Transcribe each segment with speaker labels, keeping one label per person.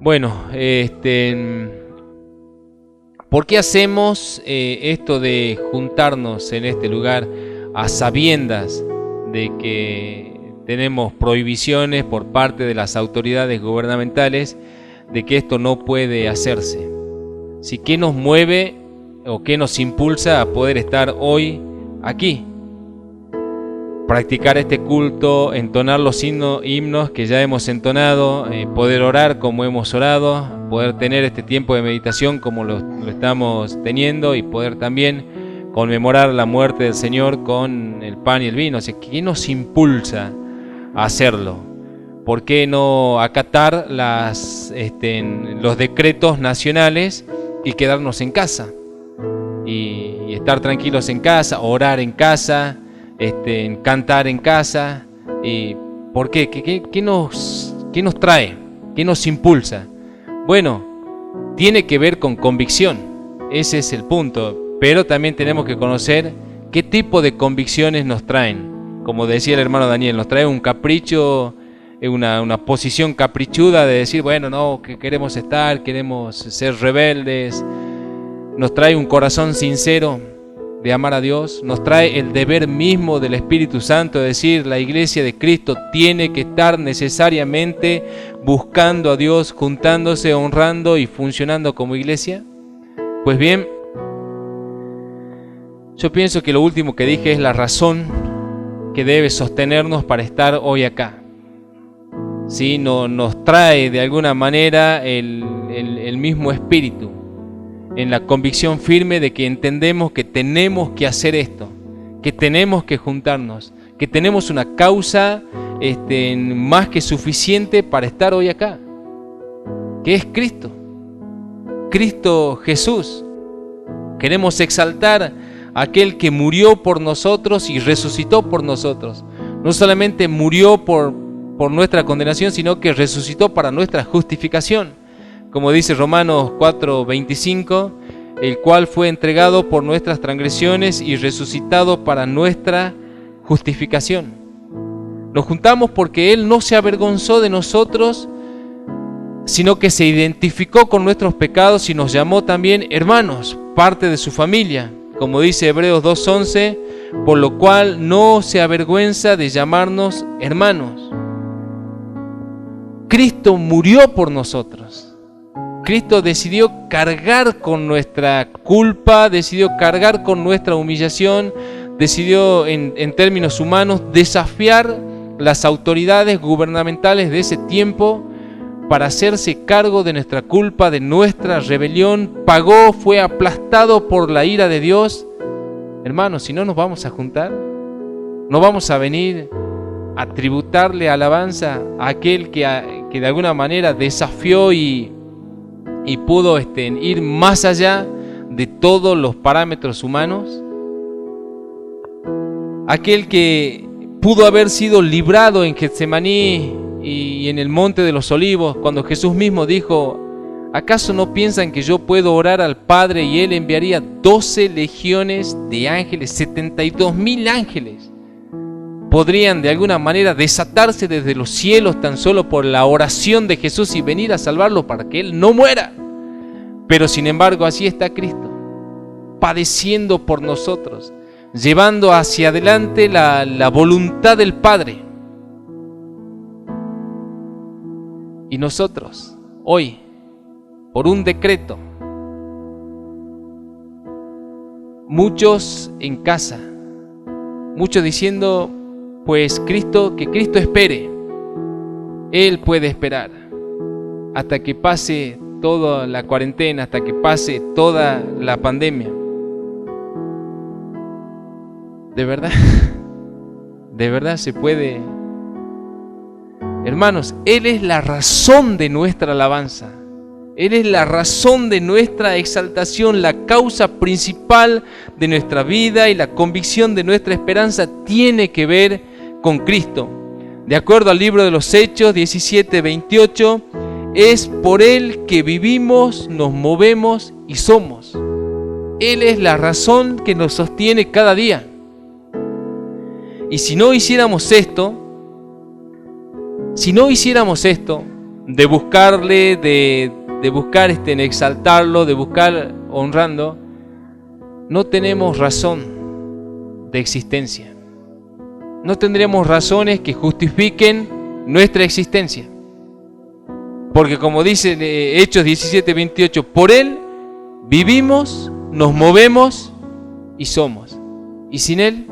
Speaker 1: Bueno, ¿por qué hacemos esto de juntarnos en este lugar a sabiendas de que tenemos prohibiciones por parte de las autoridades gubernamentales de que esto no puede hacerse? ¿Sí? ¿Qué nos mueve o qué nos impulsa a poder estar hoy aquí? Practicar este culto, entonar los himnos que ya hemos entonado, poder orar como hemos orado, poder tener este tiempo de meditación como lo estamos teniendo y poder también conmemorar la muerte del Señor con el pan y el vino. O sea, ¿qué nos impulsa a hacerlo? ¿Por qué no acatar los decretos nacionales y quedarnos en casa? Y estar tranquilos en casa, orar en casa, cantar en casa. ¿Por qué? ¿Qué nos trae? ¿Qué nos impulsa? Bueno, tiene que ver con convicción, ese es el punto, pero también tenemos que conocer qué tipo de convicciones nos traen. Como decía el hermano Daniel, nos trae un capricho, una posición caprichuda de decir, bueno, no, que queremos ser rebeldes. Nos trae un corazón sincero de amar a Dios, nos trae el deber mismo del Espíritu Santo, de decir, la iglesia de Cristo tiene que estar necesariamente buscando a Dios, juntándose, honrando y funcionando como iglesia. Pues bien, yo pienso que lo último que dije es la razón que debe sostenernos para estar hoy acá. ¿Sí? Nos trae de alguna manera el mismo espíritu, en la convicción firme de que entendemos que tenemos que hacer esto, que tenemos que juntarnos, que tenemos una causa más que suficiente para estar hoy acá, que es Cristo Jesús. Queremos exaltar a aquel que murió por nosotros y resucitó por nosotros. No solamente murió por nuestra condenación, sino que resucitó para nuestra justificación. Como dice Romanos 4:25, el cual fue entregado por nuestras transgresiones y resucitado para nuestra justificación. Nos juntamos porque Él no se avergonzó de nosotros, sino que se identificó con nuestros pecados y nos llamó también hermanos, parte de su familia. Como dice Hebreos 2:11, por lo cual no se avergüenza de llamarnos hermanos. Cristo murió por nosotros. Cristo decidió cargar con nuestra culpa, decidió cargar con nuestra humillación, decidió en términos humanos desafiar las autoridades gubernamentales de ese tiempo para hacerse cargo de nuestra culpa, de nuestra rebelión. Pagó, fue aplastado por la ira de Dios. Hermanos, si no nos vamos a juntar, no vamos a venir a tributarle alabanza a aquel que de alguna manera desafió y pudo ir más allá de todos los parámetros humanos. Aquel que pudo haber sido librado en Getsemaní y en el Monte de los Olivos, cuando Jesús mismo dijo, ¿acaso no piensan que yo puedo orar al Padre y Él enviaría 12 legiones de ángeles, 72.000 ángeles? Podrían de alguna manera desatarse desde los cielos tan solo por la oración de Jesús y venir a salvarlo para que Él no muera. Pero sin embargo así está Cristo, padeciendo por nosotros, llevando hacia adelante la voluntad del Padre. Y nosotros, hoy, por un decreto, muchos en casa, muchos diciendo, pues que Cristo espere. Él puede esperar hasta que pase toda la cuarentena, hasta que pase toda la pandemia. ¿De verdad se puede? Hermanos, Él es la razón de nuestra alabanza. Él es la razón de nuestra exaltación, la causa principal de nuestra vida, y la convicción de nuestra esperanza tiene que ver con Cristo. De acuerdo al libro de los Hechos 17:28, es por Él que vivimos, nos movemos y somos. Él es la razón que nos sostiene cada día. Y si no hiciéramos esto, de buscarle, de buscar en exaltarlo, de buscar honrando, no tenemos razón de existencia. No tendremos razones que justifiquen nuestra existencia. Porque como dice Hechos 17:28, por Él vivimos, nos movemos y somos. Y sin Él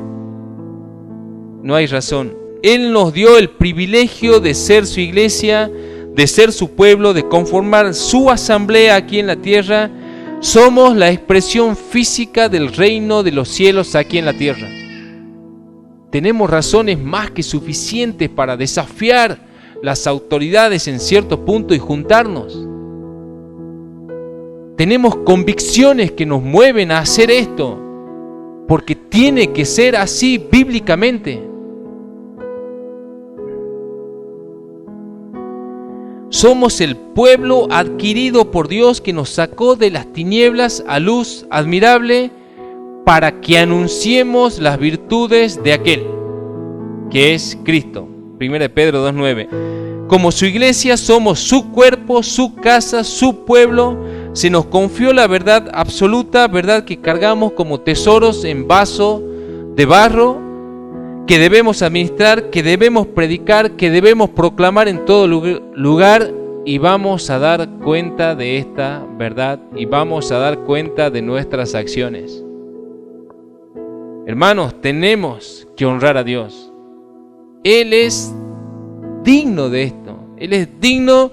Speaker 1: no hay razón. Él nos dio el privilegio de ser su iglesia, de ser su pueblo, de conformar su asamblea aquí en la tierra. Somos la expresión física del reino de los cielos aquí en la tierra. Tenemos razones más que suficientes para desafiar las autoridades en cierto punto y juntarnos. Tenemos convicciones que nos mueven a hacer esto, porque tiene que ser así bíblicamente. Somos el pueblo adquirido por Dios que nos sacó de las tinieblas a luz admirable para que anunciemos las virtudes de aquel, que es Cristo. 1 Pedro 2:9. Como su iglesia somos su cuerpo, su casa, su pueblo. Se nos confió la verdad absoluta, verdad que cargamos como tesoros en vaso de barro, que debemos administrar, que debemos predicar, que debemos proclamar en todo lugar, y vamos a dar cuenta de esta verdad y vamos a dar cuenta de nuestras acciones. Hermanos, tenemos que honrar a Dios. Él es digno de esto. Él es digno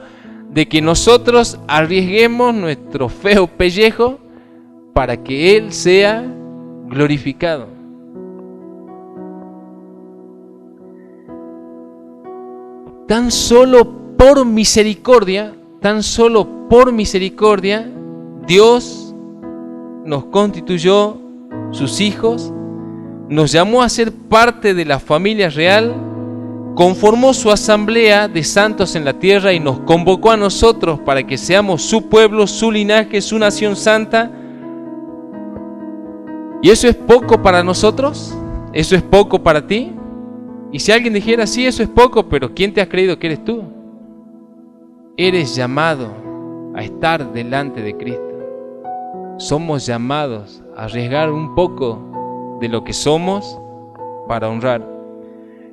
Speaker 1: de que nosotros arriesguemos nuestro feo pellejo para que Él sea glorificado. Tan solo por misericordia, Dios nos constituyó sus hijos, nos llamó a ser parte de la familia real, conformó su asamblea de santos en la tierra y nos convocó a nosotros para que seamos su pueblo, su linaje, su nación santa. ¿Y eso es poco para nosotros? ¿Eso es poco para ti? Y si alguien dijera, sí, eso es poco, pero ¿quién te ha creído que eres tú? Eres llamado a estar delante de Cristo. Somos llamados a arriesgar un poco de lo que somos para honrar.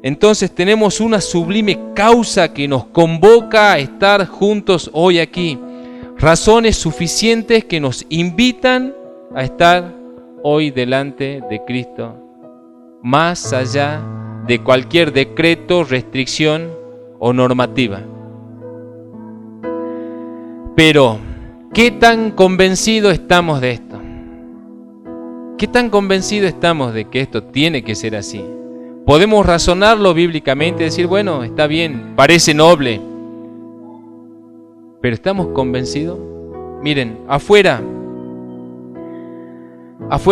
Speaker 1: Entonces tenemos una sublime causa que nos convoca a estar juntos hoy aquí. Razones suficientes que nos invitan a estar hoy delante de Cristo, más allá de cualquier decreto, restricción o normativa. Pero, ¿qué tan convencidos estamos de esto? ¿Qué tan convencidos estamos de que esto tiene que ser así? Podemos razonarlo bíblicamente y decir, bueno, está bien, parece noble. ¿Pero estamos convencidos? Miren, afuera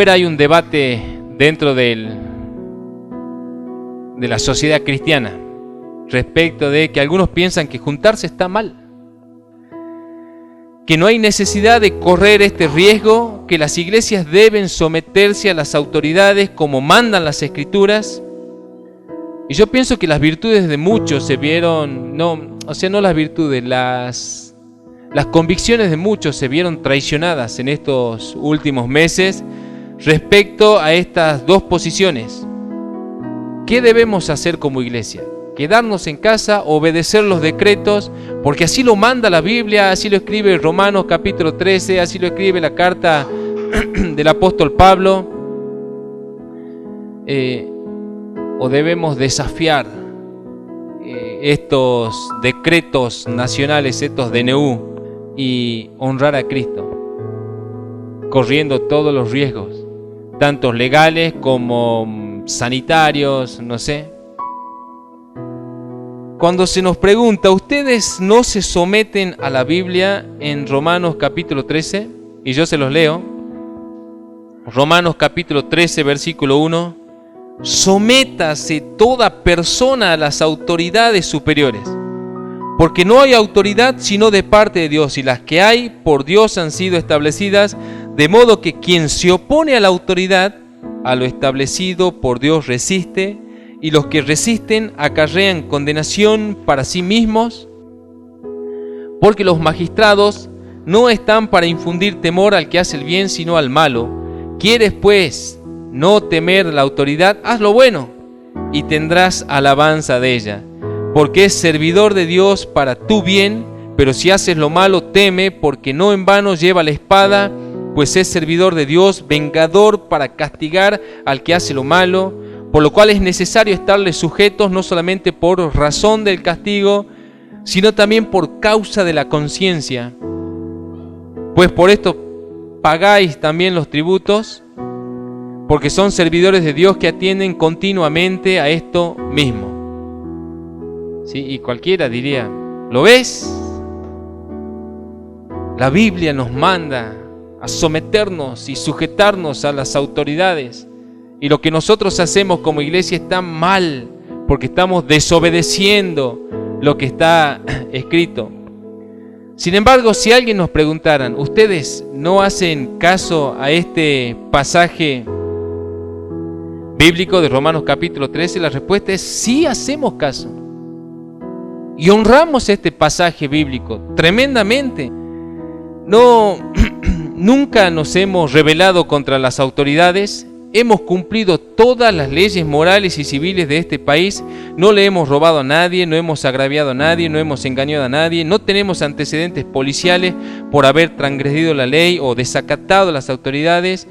Speaker 1: hay un debate dentro de la sociedad cristiana respecto de que algunos piensan que juntarse está mal, que no hay necesidad de correr este riesgo, que las iglesias deben someterse a las autoridades como mandan las Escrituras. Y yo pienso que las virtudes de muchos se vieron, no las virtudes, las convicciones de muchos se vieron traicionadas en estos últimos meses respecto a estas dos posiciones. ¿Qué debemos hacer como iglesia? ¿Quedarnos en casa, obedecer los decretos? Porque así lo manda la Biblia, así lo escribe Romanos capítulo 13, así lo escribe la carta del apóstol Pablo. ¿O debemos desafiar estos decretos nacionales, estos DNU, y honrar a Cristo, corriendo todos los riesgos, tanto legales como sanitarios, no sé? Cuando se nos pregunta, ¿ustedes no se someten a la Biblia en Romanos capítulo 13? Y yo se los leo. Romanos capítulo 13, versículo 1. sométase toda persona a las autoridades superiores, porque no hay autoridad sino de parte de Dios, y las que hay por Dios han sido establecidas, de modo que quien se opone a la autoridad, a lo establecido por Dios resiste, y los que resisten acarrean condenación para sí mismos, porque los magistrados no están para infundir temor al que hace el bien, sino al malo. ¿Quieres, pues, no temer la autoridad? Haz lo bueno, y tendrás alabanza de ella, porque es servidor de Dios para tu bien. Pero si haces lo malo, teme, porque no en vano lleva la espada, pues es servidor de Dios, vengador para castigar al que hace lo malo, por lo cual es necesario estarles sujetos, no solamente por razón del castigo, sino también por causa de la conciencia. Pues por esto pagáis también los tributos, porque son servidores de Dios que atienden continuamente a esto mismo. ¿Sí? Y cualquiera diría, ¿lo ves? La Biblia nos manda a someternos y sujetarnos a las autoridades. Y lo que nosotros hacemos como iglesia está mal, porque estamos desobedeciendo lo que está escrito. Sin embargo, si alguien nos preguntaran, ¿ustedes no hacen caso a este pasaje bíblico de Romanos capítulo 13? La respuesta es sí, hacemos caso. Y honramos este pasaje bíblico tremendamente. Nunca nos hemos rebelado contra las autoridades. Hemos cumplido todas las leyes morales y civiles de este país. No le hemos robado a nadie, no hemos agraviado a nadie, no hemos engañado a nadie. No tenemos antecedentes policiales por haber transgredido la ley o desacatado a las autoridades.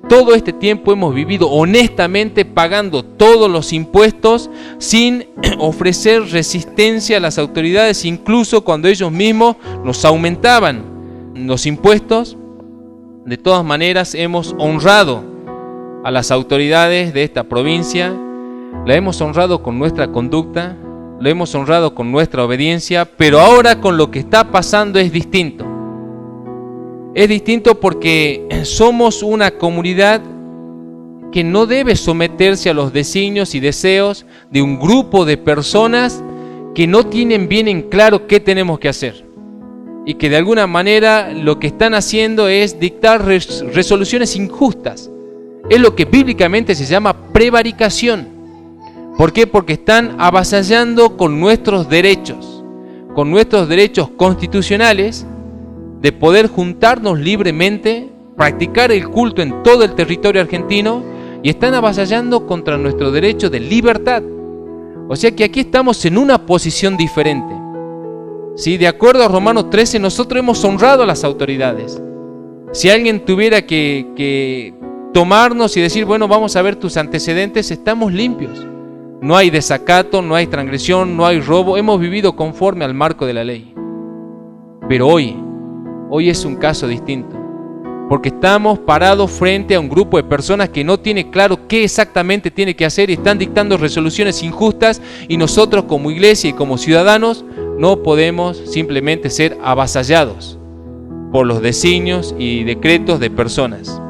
Speaker 1: Todo este tiempo hemos vivido honestamente, pagando todos los impuestos sin ofrecer resistencia a las autoridades, incluso cuando ellos mismos nos aumentaban los impuestos. De todas maneras, hemos honrado a las autoridades de esta provincia, la hemos honrado con nuestra conducta, lo hemos honrado con nuestra obediencia, pero ahora con lo que está pasando es distinto. Es distinto porque somos una comunidad que no debe someterse a los designios y deseos de un grupo de personas que no tienen bien en claro qué tenemos que hacer. Y que de alguna manera lo que están haciendo es dictar resoluciones injustas. Es lo que bíblicamente se llama prevaricación. ¿Por qué? Porque están avasallando con nuestros derechos constitucionales de poder juntarnos libremente, practicar el culto en todo el territorio argentino, y están avasallando contra nuestro derecho de libertad. O sea que aquí estamos en una posición diferente. ¿Sí? De acuerdo a Romanos 13, nosotros hemos honrado a las autoridades. Si alguien tuviera que tomarnos y decir, bueno, vamos a ver tus antecedentes, estamos limpios. No hay desacato, no hay transgresión, no hay robo. Hemos vivido conforme al marco de la ley. Pero hoy es un caso distinto, porque estamos parados frente a un grupo de personas que no tiene claro qué exactamente tiene que hacer y están dictando resoluciones injustas, y nosotros como iglesia y como ciudadanos no podemos simplemente ser avasallados por los designios y decretos de personas.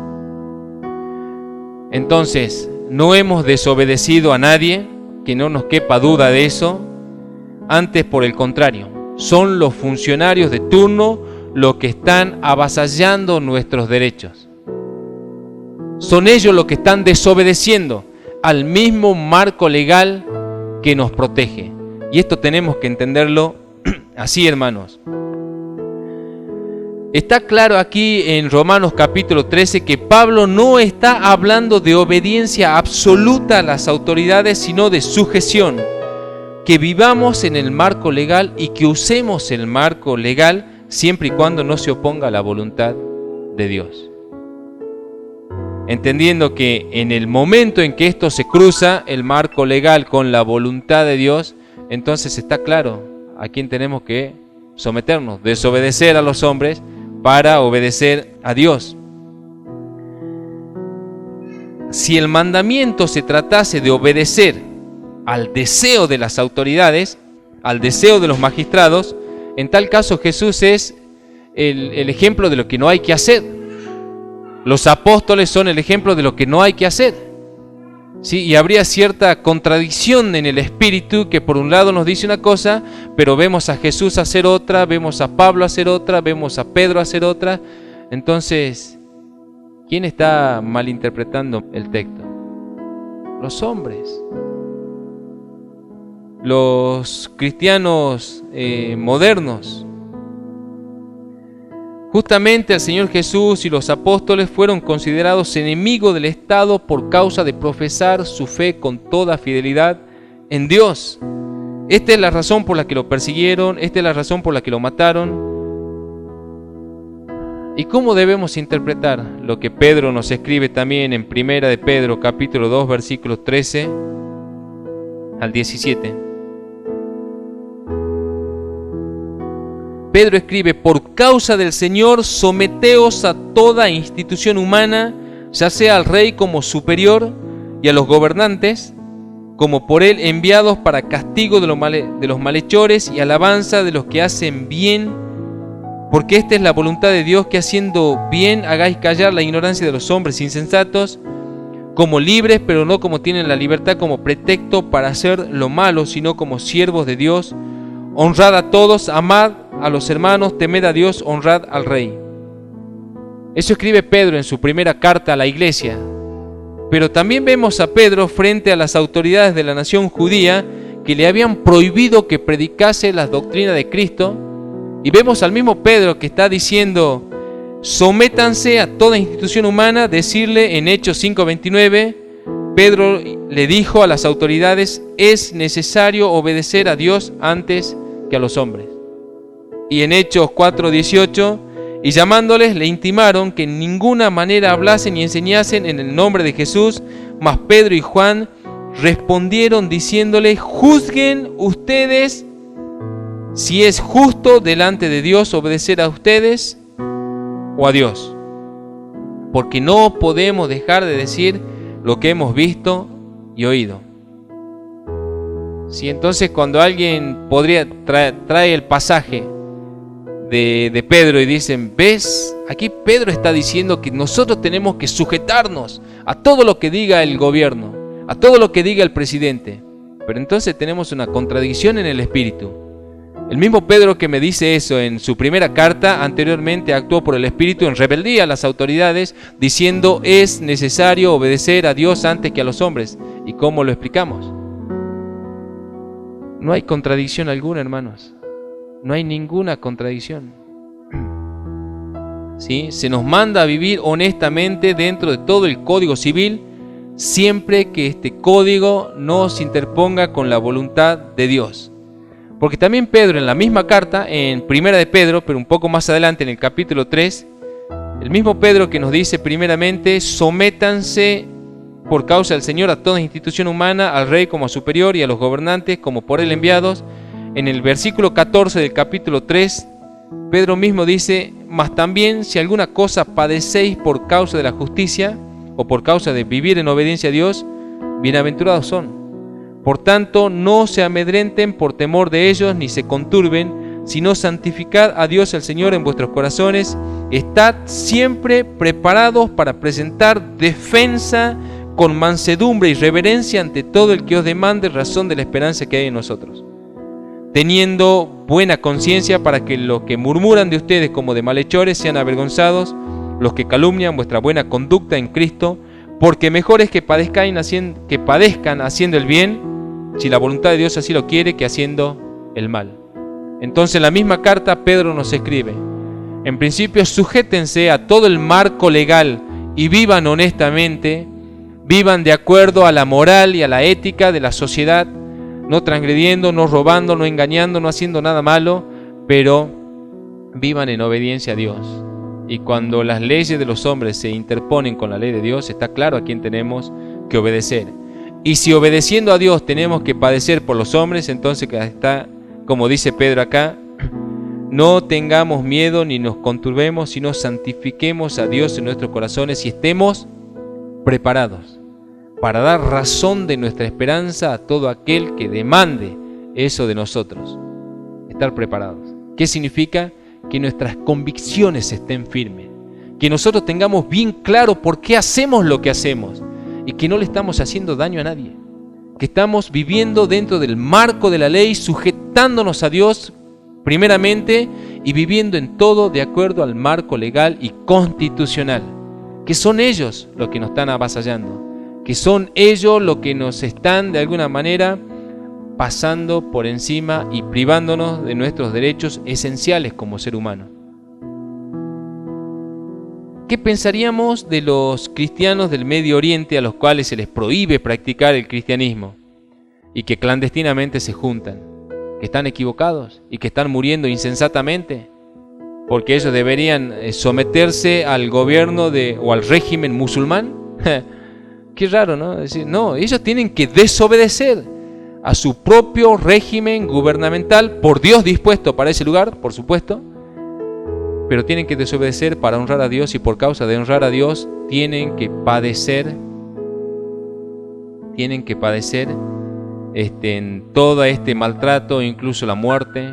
Speaker 1: Entonces, no hemos desobedecido a nadie, que no nos quepa duda de eso. Antes, por el contrario, son los funcionarios de turno los que están avasallando nuestros derechos. Son ellos los que están desobedeciendo al mismo marco legal que nos protege. Y esto tenemos que entenderlo así, hermanos. Está claro aquí en Romanos capítulo 13 que Pablo no está hablando de obediencia absoluta a las autoridades, sino de sujeción. Que vivamos en el marco legal y que usemos el marco legal siempre y cuando no se oponga a la voluntad de Dios. Entendiendo que en el momento en que esto se cruza, el marco legal con la voluntad de Dios, entonces está claro a quién tenemos que someternos, desobedecer a los hombres para obedecer a Dios. Si el mandamiento se tratase de obedecer al deseo de las autoridades, al deseo de los magistrados, en tal caso Jesús es el ejemplo de lo que no hay que hacer. Los apóstoles son el ejemplo de lo que no hay que hacer. ¿sí? Y habría cierta contradicción en el espíritu que por un lado nos dice una cosa, pero vemos a Jesús hacer otra, vemos a Pablo hacer otra, vemos a Pedro hacer otra. Entonces, ¿quién está malinterpretando el texto? Los hombres. Los cristianos modernos. Justamente el Señor Jesús y los apóstoles fueron considerados enemigos del Estado por causa de profesar su fe con toda fidelidad en Dios. Esta es la razón por la que lo persiguieron, esta es la razón por la que lo mataron. ¿Y cómo debemos interpretar lo que Pedro nos escribe también en Primera de Pedro, capítulo 2, versículos 13 al 17? Pedro escribe: por causa del Señor, someteos a toda institución humana, ya sea al rey como superior y a los gobernantes, como por él enviados para castigo de los malhechores y alabanza de los que hacen bien, porque esta es la voluntad de Dios, que haciendo bien hagáis callar la ignorancia de los hombres insensatos, como libres, pero no como tienen la libertad como pretexto para hacer lo malo, sino como siervos de Dios. Honrad a todos, amad a los hermanos, temed a Dios, honrad al rey. Eso escribe Pedro en su primera carta a la iglesia. Pero también vemos a Pedro frente a las autoridades de la nación judía que le habían prohibido que predicase las doctrinas de Cristo. Y vemos al mismo Pedro que está diciendo: sométanse a toda institución humana. Decirle en Hechos 5:29, Pedro le dijo a las autoridades: es necesario obedecer a Dios antes que a los hombres. Y en Hechos 4:18, y llamándoles le intimaron que en ninguna manera hablasen y enseñasen en el nombre de Jesús. Mas Pedro y Juan respondieron diciéndole: juzguen ustedes si es justo delante de Dios obedecer a ustedes o a Dios, porque no podemos dejar de decir lo que hemos visto y oído. Sí, entonces cuando alguien trae el pasaje de Pedro y dicen: ¿ves? Aquí Pedro está diciendo que nosotros tenemos que sujetarnos a todo lo que diga el gobierno, a todo lo que diga el presidente. Pero entonces tenemos una contradicción en el espíritu. El mismo Pedro que me dice eso en su primera carta, anteriormente actuó por el espíritu en rebeldía a las autoridades, diciendo: es necesario obedecer a Dios antes que a los hombres. ¿Y cómo lo explicamos? No hay contradicción alguna, hermanos. No hay ninguna contradicción. ¿Sí? Se nos manda a vivir honestamente dentro de todo el Código Civil, siempre que este código no se interponga con la voluntad de Dios. Porque también Pedro en la misma carta, en Primera de Pedro, pero un poco más adelante en el capítulo 3, el mismo Pedro que nos dice primeramente: sométanse por causa del Señor a toda institución humana, al rey como a superior y a los gobernantes como por él enviados. En el versículo 14 del capítulo 3, Pedro mismo dice: mas también si alguna cosa padecéis por causa de la justicia o por causa de vivir en obediencia a Dios, bienaventurados son. Por tanto, no se amedrenten por temor de ellos, ni se conturben, sino santificad a Dios el Señor en vuestros corazones. Estad siempre preparados para presentar defensa con mansedumbre y reverencia ante todo el que os demande razón de la esperanza que hay en nosotros, teniendo buena conciencia, para que los que murmuran de ustedes como de malhechores sean avergonzados, los que calumnian vuestra buena conducta en Cristo, porque mejor es que padezcan haciendo el bien, si la voluntad de Dios así lo quiere, que haciendo el mal. Entonces en la misma carta Pedro nos escribe: en principio sujétense a todo el marco legal y vivan honestamente, vivan de acuerdo a la moral y a la ética de la sociedad, no transgrediendo, no robando, no engañando, no haciendo nada malo, pero vivan en obediencia a Dios. Y cuando las leyes de los hombres se interponen con la ley de Dios, está claro a quién tenemos que obedecer. Y si obedeciendo a Dios tenemos que padecer por los hombres, entonces está, como dice Pedro acá: no tengamos miedo ni nos conturbemos, sino santifiquemos a Dios en nuestros corazones y estemos preparados para dar razón de nuestra esperanza a todo aquel que demande eso de nosotros. Estar preparados. ¿Qué significa? Que nuestras convicciones estén firmes, que nosotros tengamos bien claro por qué hacemos lo que hacemos y que no le estamos haciendo daño a nadie, que estamos viviendo dentro del marco de la ley, sujetándonos a Dios primeramente y viviendo en todo de acuerdo al marco legal y constitucional, que son ellos los que nos están avasallando, que son ellos los que nos están de alguna manera pasando por encima y privándonos de nuestros derechos esenciales como ser humano. ¿Qué pensaríamos de los cristianos del Medio Oriente a los cuales se les prohíbe practicar el cristianismo y que clandestinamente se juntan? ¿Que están equivocados y que están muriendo insensatamente? Porque ellos deberían someterse al gobierno o al régimen musulmán. Qué raro, ¿no? Es decir, no, ellos tienen que desobedecer a su propio régimen gubernamental, por Dios dispuesto para ese lugar, por supuesto, pero tienen que desobedecer para honrar a Dios, y por causa de honrar a Dios tienen que padecer en todo este maltrato, incluso la muerte,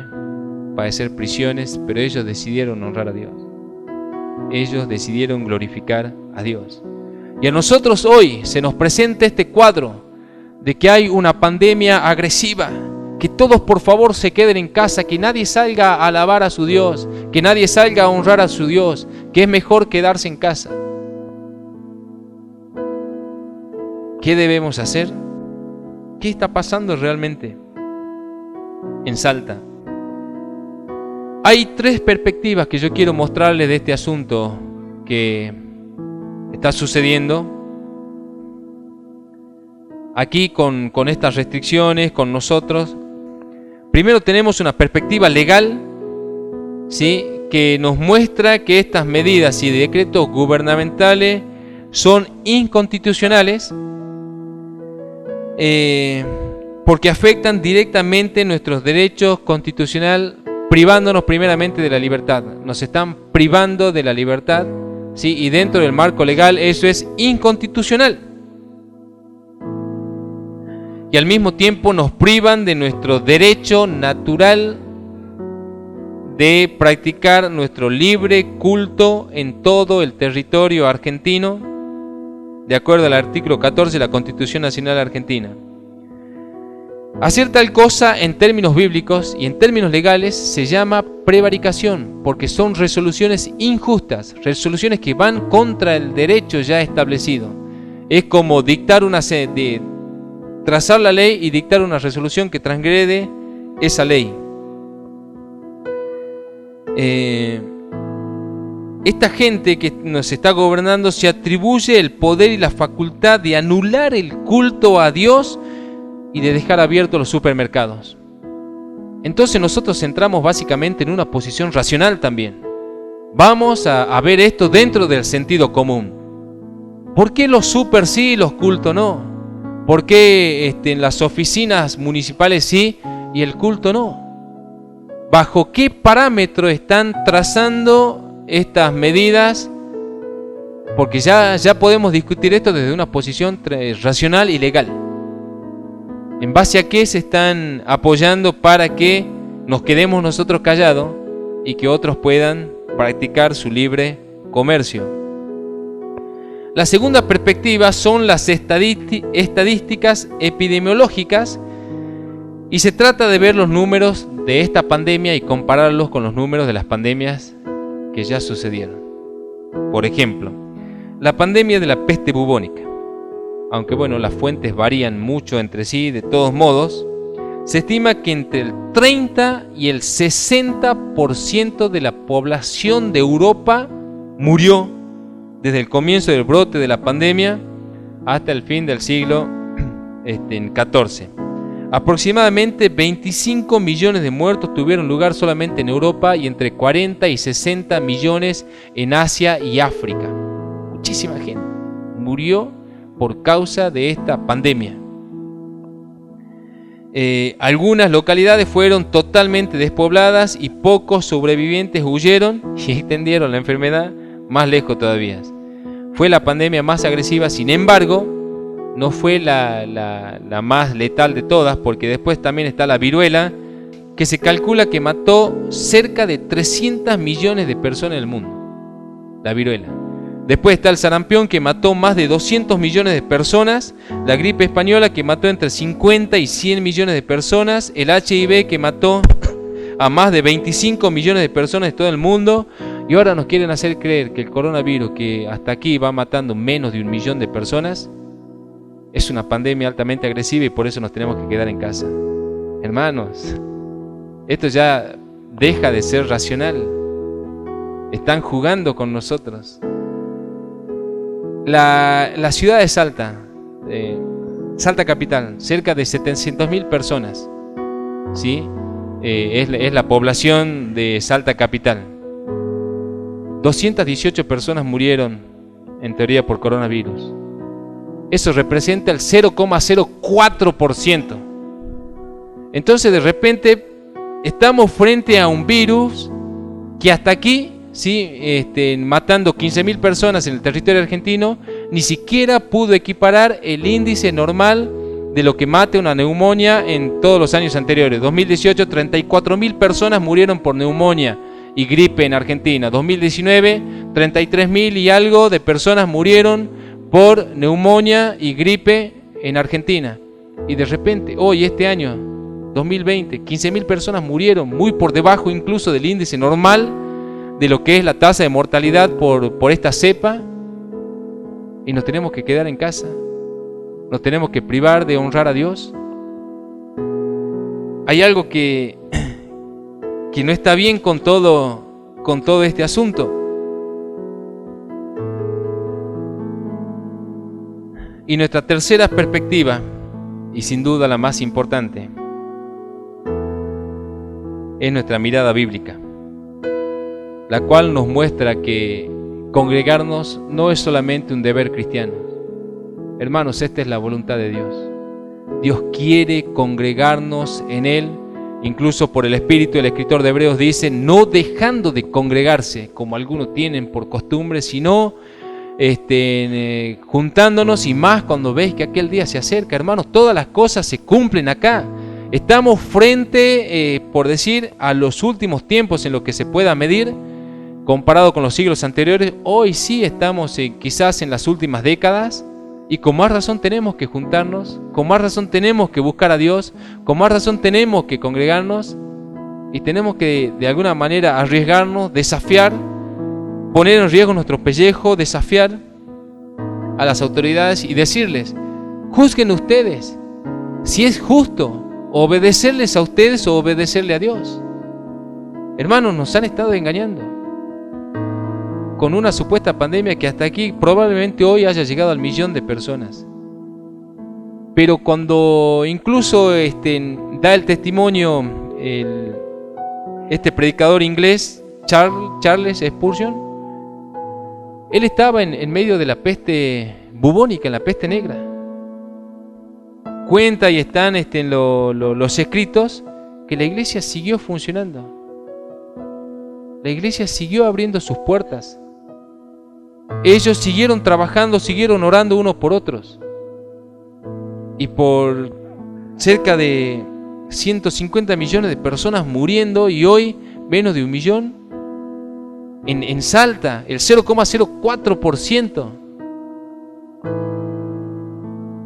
Speaker 1: padecer prisiones, pero ellos decidieron honrar a Dios. Ellos decidieron glorificar a Dios. Y a nosotros hoy se nos presenta este cuadro de que hay una pandemia agresiva, que todos por favor se queden en casa, que nadie salga a alabar a su Dios, que nadie salga a honrar a su Dios, que es mejor quedarse en casa. ¿Qué debemos hacer? ¿Qué está pasando realmente en Salta? Hay 3 perspectivas que yo quiero mostrarles de este asunto que está sucediendo aquí con estas restricciones, con nosotros. Primero tenemos una perspectiva legal, ¿sí?, que nos muestra que estas medidas y decretos gubernamentales son inconstitucionales porque afectan directamente nuestros derechos constitucionales, privándonos primeramente de la libertad. Nos están privando de la libertad, ¿sí?, y dentro del marco legal eso es inconstitucional. Y al mismo tiempo nos privan de nuestro derecho natural de practicar nuestro libre culto en todo el territorio argentino, de acuerdo al artículo 14 de la Constitución Nacional Argentina. Hacer tal cosa en términos bíblicos y en términos legales se llama prevaricación, porque son resoluciones injustas, resoluciones que van contra el derecho ya establecido. Es como dictar trazar la ley y dictar una resolución que transgrede esa ley. Esta gente que nos está gobernando se atribuye el poder y la facultad de anular el culto a Dios y de dejar abiertos los supermercados. Entonces nosotros entramos básicamente en una posición racional también. Vamos a ver esto dentro del sentido común. ¿Por qué los super sí y los cultos no? ¿Por qué en las oficinas municipales sí y el culto no? ¿Bajo qué parámetro están trazando estas medidas? Porque ya podemos discutir esto desde una posición racional y legal. ¿En base a qué se están apoyando para que nos quedemos nosotros callados y que otros puedan practicar su libre comercio? La segunda perspectiva son las estadísticas epidemiológicas, y se trata de ver los números de esta pandemia y compararlos con los números de las pandemias que ya sucedieron. Por ejemplo, la pandemia de la peste bubónica. Aunque bueno, las fuentes varían mucho entre sí, de todos modos, se estima que entre el 30 y el 60% de la población de Europa murió desde el comienzo del brote de la pandemia hasta el fin del siglo XIV. Aproximadamente 25 millones de muertos tuvieron lugar solamente en Europa y entre 40 y 60 millones en Asia y África. Muchísima gente murió por causa de esta pandemia. Algunas localidades fueron totalmente despobladas y pocos sobrevivientes huyeron y extendieron la enfermedad más lejos todavía. Fue la pandemia más agresiva, sin embargo, no fue la más letal de todas, porque después también está la viruela, que se calcula que mató cerca de 300 millones de personas en el mundo. La viruela. Después está el sarampión, que mató más de 200 millones de personas. La gripe española, que mató entre 50 y 100 millones de personas. El HIV, que mató a más de 25 millones de personas de todo el mundo. Y ahora nos quieren hacer creer que el coronavirus, que hasta aquí va matando menos de 1 millón de personas, es una pandemia altamente agresiva y por eso nos tenemos que quedar en casa. Hermanos, esto ya deja de ser racional. Están jugando con nosotros. La ciudad de Salta, Salta capital, cerca de 700.000 personas, ¿sí? Es la población de Salta capital. 218 personas murieron, en teoría, por coronavirus. Eso representa el 0,04%. Entonces, de repente, estamos frente a un virus que hasta aquí, ¿sí? Matando 15.000 personas en el territorio argentino, ni siquiera pudo equiparar el índice normal de lo que mate una neumonía en todos los años anteriores. 2018, 34.000 personas murieron por neumonía y gripe en Argentina. 2019, 33.000 y algo de personas murieron por neumonía y gripe en Argentina. Y de repente, hoy, este año, 2020, 15.000 personas murieron, muy por debajo incluso del índice normal de lo que es la tasa de mortalidad por esta cepa. Y nos tenemos que quedar en casa. Nos tenemos que privar de honrar a Dios. Hay algo que no está bien con todo este asunto. Y nuestra tercera perspectiva, y sin duda la más importante, es nuestra mirada bíblica, la cual nos muestra que congregarnos no es solamente un deber cristiano. Hermanos, esta es la voluntad de Dios. Dios quiere congregarnos en Él. Incluso por el Espíritu, el escritor de Hebreos dice, no dejando de congregarse, como algunos tienen por costumbre, sino juntándonos, y más cuando ves que aquel día se acerca. Hermanos, todas las cosas se cumplen acá. Estamos frente, por decir, a los últimos tiempos en lo que se pueda medir, comparado con los siglos anteriores. Hoy sí estamos quizás en las últimas décadas, y con más razón tenemos que juntarnos, con más razón tenemos que buscar a Dios, con más razón tenemos que congregarnos, y tenemos que de alguna manera arriesgarnos, desafiar, poner en riesgo nuestro pellejo, desafiar a las autoridades y decirles, juzguen ustedes si es justo obedecerles a ustedes o obedecerle a Dios. Hermanos, nos han estado engañando con una supuesta pandemia que hasta aquí probablemente hoy haya llegado al 1 millón de personas. Pero cuando incluso da el testimonio este predicador inglés, Charles Spurgeon, él estaba en medio de la peste bubónica, en la peste negra. Cuenta y están en los escritos que la iglesia siguió funcionando. La iglesia siguió abriendo sus puertas. Ellos siguieron trabajando, siguieron orando unos por otros. Y por cerca de 150 millones de personas muriendo, y hoy menos de 1 millón. En Salta, el 0,04%.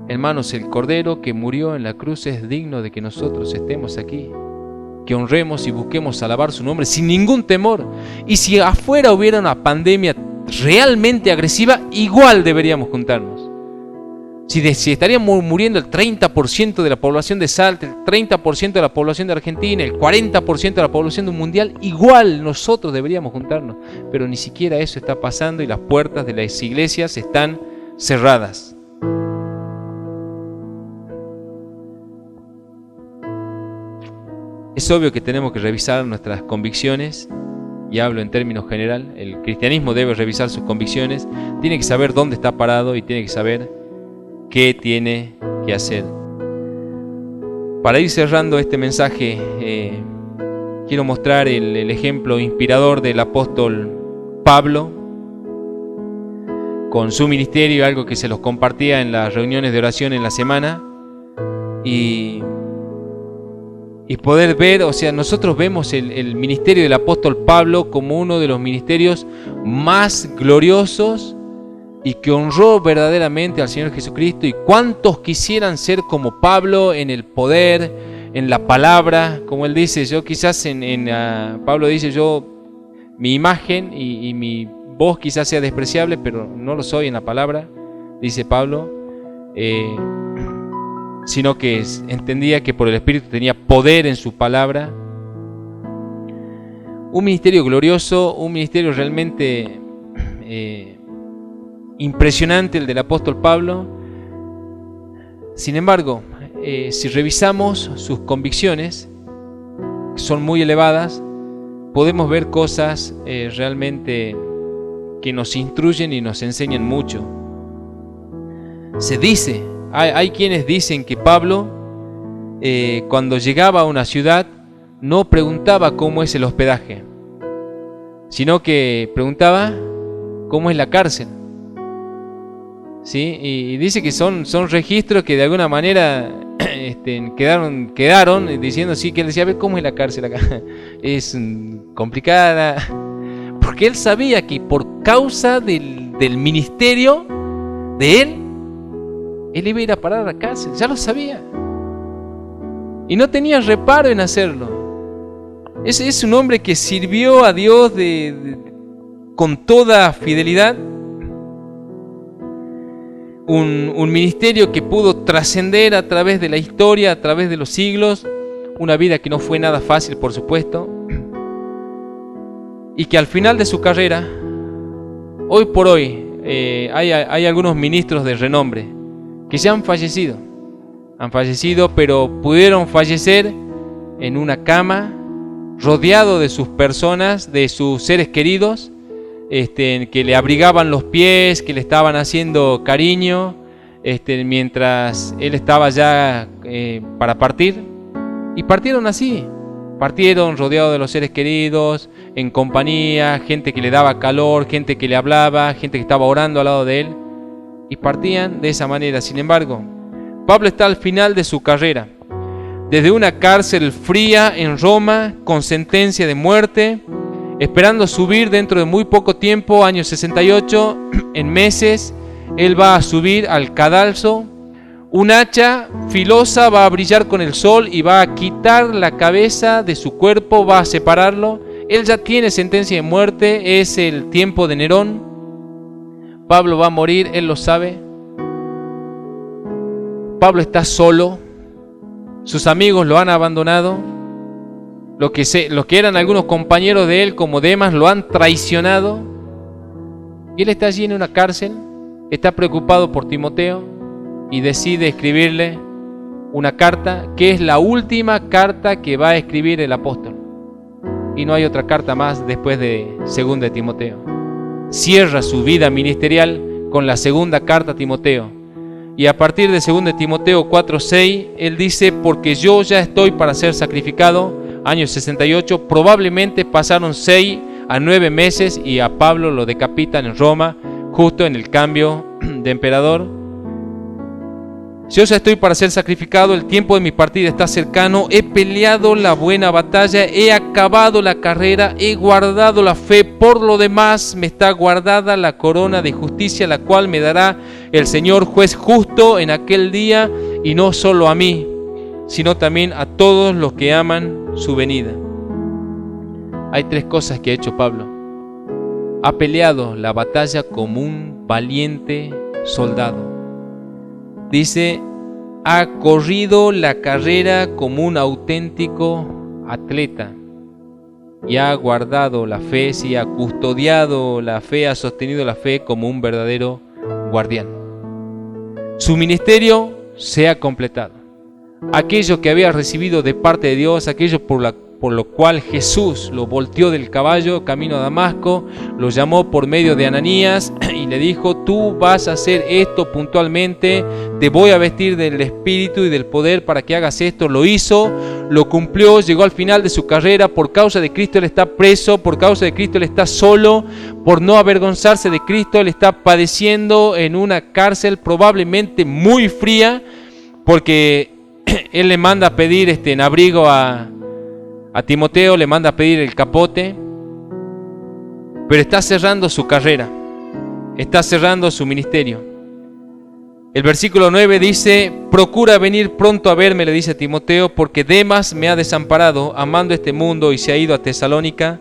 Speaker 1: Hermanos, el Cordero que murió en la cruz es digno de que nosotros estemos aquí, que honremos y busquemos alabar su nombre sin ningún temor. Y si afuera hubiera una pandemia realmente agresiva, igual deberíamos juntarnos. Si estaríamos muriendo el 30% de la población de Salta, el 30% de la población de Argentina, el 40% de la población mundial, igual nosotros deberíamos juntarnos. Pero ni siquiera eso está pasando y las puertas de las iglesias están cerradas. Es obvio que tenemos que revisar nuestras convicciones, y hablo en términos general. El cristianismo debe revisar sus convicciones, tiene que saber dónde está parado y tiene que saber qué tiene que hacer. Para ir cerrando este mensaje, quiero mostrar el ejemplo inspirador del apóstol Pablo con su ministerio, algo que se los compartía en las reuniones de oración en la semana, y poder ver, o sea, nosotros vemos el ministerio del apóstol Pablo como uno de los ministerios más gloriosos y que honró verdaderamente al Señor Jesucristo. Y cuántos quisieran ser como Pablo en el poder, en la palabra, como él dice. Yo quizás Pablo dice, yo mi imagen y mi voz quizás sea despreciable, pero no lo soy en la palabra, dice Pablo, sino que entendía que por el Espíritu tenía poder en su palabra. Un ministerio glorioso, un ministerio realmente impresionante el del apóstol Pablo. Sin embargo, si revisamos sus convicciones, que son muy elevadas, podemos ver cosas realmente que nos instruyen y nos enseñan mucho. Se dice, hay quienes dicen que Pablo, cuando llegaba a una ciudad, no preguntaba cómo es el hospedaje, sino que preguntaba cómo es la cárcel. ¿Sí? Y dice que son registros que de alguna manera quedaron diciendo, sí, que él decía, a ver cómo es la cárcel acá. Es complicada, porque él sabía que por causa del ministerio de él iba a ir a parar a la cárcel, ya lo sabía. Y no tenía reparo en hacerlo. Es un hombre que sirvió a Dios con toda fidelidad. Un ministerio que pudo trascender a través de la historia, a través de los siglos. Una vida que no fue nada fácil, por supuesto. Y que al final de su carrera, hoy por hoy, hay algunos ministros de renombre que ya han fallecido. Han fallecido, pero pudieron fallecer en una cama, rodeado de sus personas, de sus seres queridos, que le abrigaban los pies, que le estaban haciendo cariño, mientras él estaba ya para partir. Y partieron así, partieron rodeados de los seres queridos, en compañía, gente que le daba calor, gente que le hablaba, gente que estaba orando al lado de él, y partían de esa manera. Sin embargo, Pablo está al final de su carrera, desde una cárcel fría en Roma, con sentencia de muerte, esperando subir dentro de muy poco tiempo, año 68, en meses, él va a subir al cadalso. Un hacha filosa va a brillar con el sol y va a quitar la cabeza de su cuerpo, va a separarlo. Él ya tiene sentencia de muerte, es el tiempo de Nerón. Pablo va a morir, él lo sabe. Pablo está solo, sus amigos lo han abandonado. Los que eran algunos compañeros de él, como Demas, lo han traicionado. Y él está allí en una cárcel, está preocupado por Timoteo y decide escribirle una carta, que es la última carta que va a escribir el apóstol. Y no hay otra carta más después de 2 de Timoteo. Cierra su vida ministerial con la segunda carta a Timoteo. Y a partir de 2 de Timoteo 4:6, él dice, porque yo ya estoy para ser sacrificado, año 68, probablemente pasaron 6 a 9 meses y a Pablo lo decapitan en Roma, justo en el cambio de emperador. Yo ya estoy para ser sacrificado, el tiempo de mi partida está cercano, he peleado la buena batalla, he acabado la carrera, he guardado la fe, por lo demás me está guardada la corona de justicia, la cual me dará el Señor juez justo en aquel día, y no solo a mí, sino también a todos los que aman su venida. Hay 3 cosas que ha hecho Pablo. Ha peleado la batalla como un valiente soldado. Dice, ha corrido la carrera como un auténtico atleta y ha guardado la fe, sí, ha custodiado la fe, ha sostenido la fe como un verdadero guardián. Su ministerio se ha completado. Aquello que había recibido de parte de Dios, aquello por lo cual Jesús lo volteó del caballo camino a Damasco, lo llamó por medio de Ananías y le dijo, tú vas a hacer esto puntualmente, te voy a vestir del Espíritu y del poder para que hagas esto. Lo hizo, lo cumplió, llegó al final de su carrera. Por causa de Cristo él está preso, por causa de Cristo él está solo, por no avergonzarse de Cristo él está padeciendo en una cárcel probablemente muy fría, porque él le manda a pedir en abrigo a Timoteo, le manda a pedir el capote, pero está cerrando su carrera. está cerrando su ministerio. El versículo 9 dice: procura venir pronto a verme, le dice a Timoteo, porque Demas me ha desamparado, amando este mundo, y se ha ido a Tesalónica.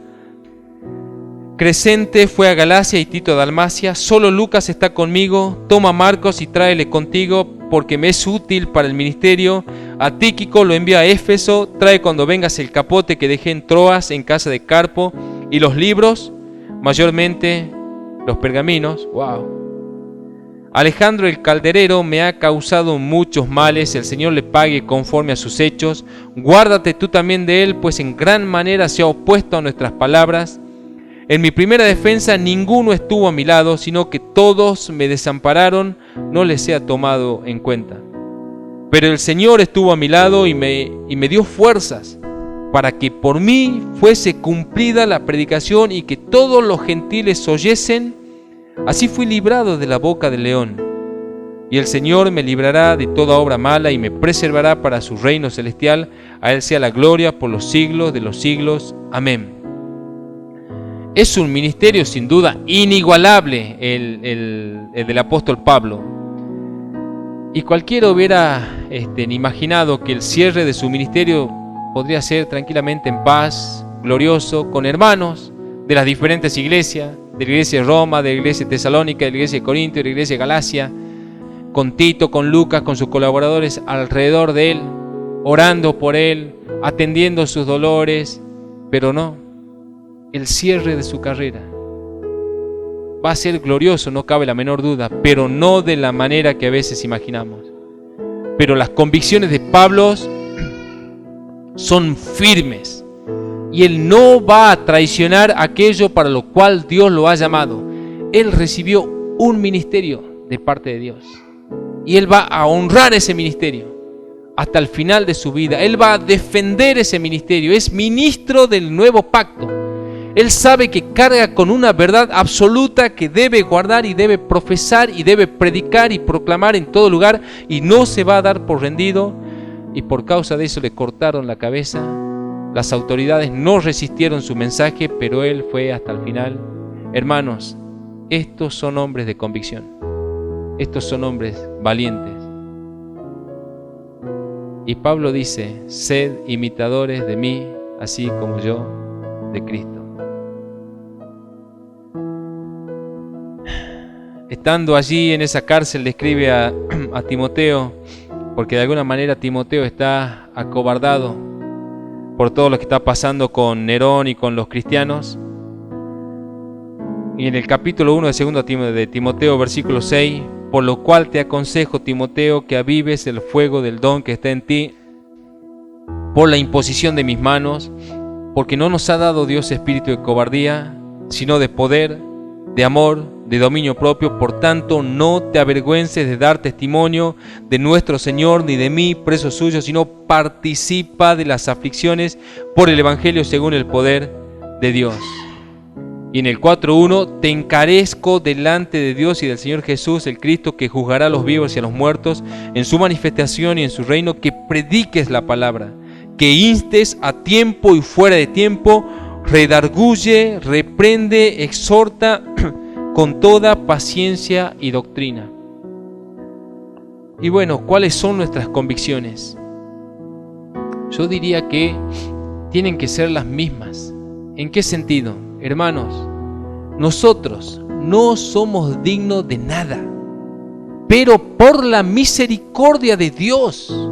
Speaker 1: Crescente fue a Galacia y Tito a Dalmacia. Solo Lucas está conmigo. Toma a Marcos y tráele contigo, porque me es útil para el ministerio. A Tíquico lo envía a Éfeso. Trae cuando vengas el capote que dejé en Troas, en casa de Carpo, y los libros, mayormente los pergaminos. Wow. Alejandro el calderero me ha causado muchos males. El Señor le pague conforme a sus hechos. Guárdate tú también de él, pues en gran manera se ha opuesto a nuestras palabras. En mi primera defensa ninguno estuvo a mi lado, sino que todos me desampararon, no les he tomado en cuenta. Pero el Señor estuvo a mi lado y me dio fuerzas para que por mí fuese cumplida la predicación y que todos los gentiles oyesen. Así fui librado de la boca del león. Y el Señor me librará de toda obra mala y me preservará para su reino celestial. A Él sea la gloria por los siglos de los siglos. Amén. Es un ministerio sin duda inigualable el del apóstol Pablo. Y cualquiera hubiera imaginado que el cierre de su ministerio podría ser tranquilamente en paz, glorioso, con hermanos de las diferentes iglesias, de la iglesia de Roma, de la iglesia de Tesalónica, de la iglesia de Corinto, de la iglesia de Galacia, con Tito, con Lucas, con sus colaboradores alrededor de él, orando por él, atendiendo sus dolores, pero no. El cierre de su carrera va a ser glorioso, no cabe la menor duda, pero no de la manera que a veces imaginamos. Pero las convicciones de Pablo son firmes y él no va a traicionar aquello para lo cual Dios lo ha llamado. Él recibió un ministerio de parte de Dios y él va a honrar ese ministerio hasta el final de su vida. Él va a defender ese ministerio. Es ministro del nuevo pacto. Él sabe que carga con una verdad absoluta que debe guardar y debe profesar y debe predicar y proclamar en todo lugar, y no se va a dar por rendido, y por causa de eso le cortaron la cabeza. Las autoridades no resistieron su mensaje, pero él fue hasta el final. Hermanos, estos son hombres de convicción, estos son hombres valientes. Y Pablo dice: sed imitadores de mí, así como yo de Cristo. Estando allí en esa cárcel, le escribe a Timoteo, porque de alguna manera Timoteo está acobardado por todo lo que está pasando con Nerón y con los cristianos. Y en el capítulo 1 de Timoteo, versículo 6, por lo cual te aconsejo, Timoteo, que avives el fuego del don que está en ti por la imposición de mis manos, porque no nos ha dado Dios espíritu de cobardía, sino de poder, de amor, de dominio propio. Por tanto, no te avergüences de dar testimonio de nuestro Señor, ni de mí, preso suyo, sino participa de las aflicciones por el Evangelio según el poder de Dios. Y en el 4.1, te encarezco delante de Dios y del Señor Jesús, el Cristo, que juzgará a los vivos y a los muertos en su manifestación y en su reino, que prediques la palabra, que instes a tiempo y fuera de tiempo, redarguye, reprende, exhorta con toda paciencia y doctrina. Y bueno, ¿cuáles son nuestras convicciones? Yo diría que tienen que ser las mismas. ¿En qué sentido? Hermanos, nosotros no somos dignos de nada, pero por la misericordia de Dios,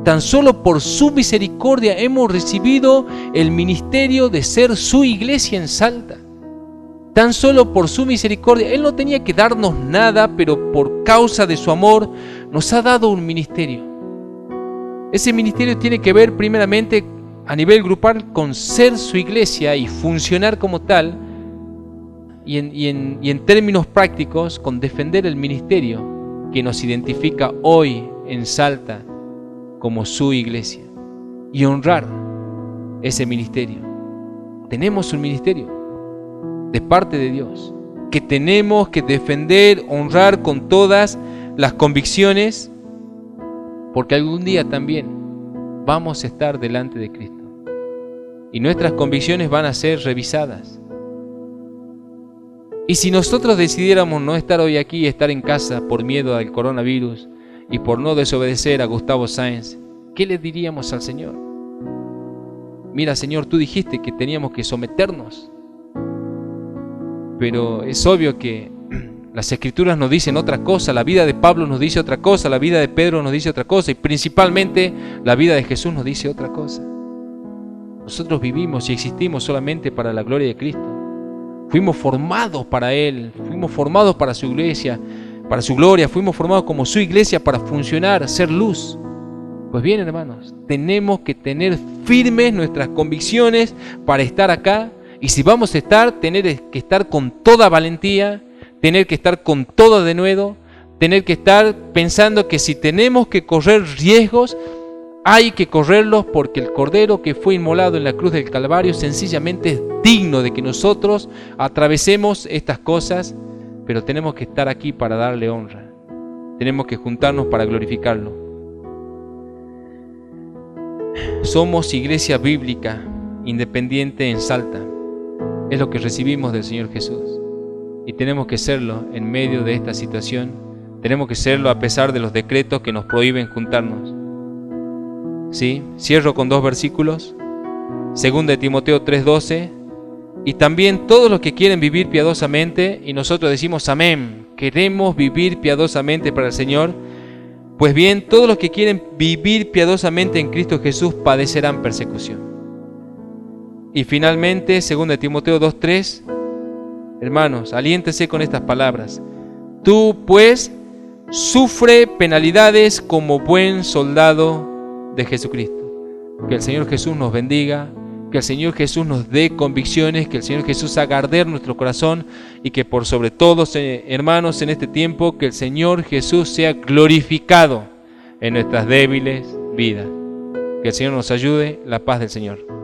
Speaker 1: tan solo por su misericordia hemos recibido el ministerio de ser su iglesia en Salta. Tan solo por su misericordia. Él no tenía que darnos nada, pero por causa de su amor nos ha dado un ministerio. Ese ministerio tiene que ver primeramente a nivel grupal con ser su iglesia y funcionar como tal, y en términos prácticos con defender el ministerio que nos identifica hoy en Salta como su iglesia, y honrar ese ministerio. Tenemos un ministerio de parte de Dios que tenemos que defender, honrar con todas las convicciones, porque algún día también vamos a estar delante de Cristo y nuestras convicciones van a ser revisadas. Y si nosotros decidiéramos no estar hoy aquí, estar en casa por miedo al coronavirus y por no desobedecer a Gustavo Sáenz, ¿qué le diríamos al Señor? Mira, Señor, tú dijiste que teníamos que someternos. Pero es obvio que las Escrituras nos dicen otra cosa, la vida de Pablo nos dice otra cosa, la vida de Pedro nos dice otra cosa y principalmente la vida de Jesús nos dice otra cosa. Nosotros vivimos y existimos solamente para la gloria de Cristo. Fuimos formados para Él, fuimos formados para su iglesia, para su gloria, fuimos formados como su iglesia para funcionar, ser luz. Pues bien, hermanos, tenemos que tener firmes nuestras convicciones para estar acá, y si vamos a estar, tener que estar con toda valentía, tener que estar con todo denuedo, tener que estar pensando que si tenemos que correr riesgos, hay que correrlos, porque el Cordero que fue inmolado en la cruz del Calvario sencillamente es digno de que nosotros atravesemos estas cosas, pero tenemos que estar aquí para darle honra. Tenemos que juntarnos para glorificarlo. Somos iglesia bíblica, independiente en Salta. Es lo que recibimos del Señor Jesús. Y tenemos que serlo en medio de esta situación. Tenemos que serlo a pesar de los decretos que nos prohíben juntarnos. ¿Sí? Cierro con 2 versículos. 2 de Timoteo 3:12. Y también todos los que quieren vivir piadosamente, y nosotros decimos amén, queremos vivir piadosamente para el Señor. Pues bien, todos los que quieren vivir piadosamente en Cristo Jesús padecerán persecución. Y finalmente, 2 de Timoteo 2:3, hermanos, aliéntese con estas palabras. Tú, pues, sufre penalidades como buen soldado de Jesucristo. Que el Señor Jesús nos bendiga, que el Señor Jesús nos dé convicciones, que el Señor Jesús haga arder nuestro corazón y que por sobre todo, hermanos, en este tiempo, que el Señor Jesús sea glorificado en nuestras débiles vidas. Que el Señor nos ayude, la paz del Señor.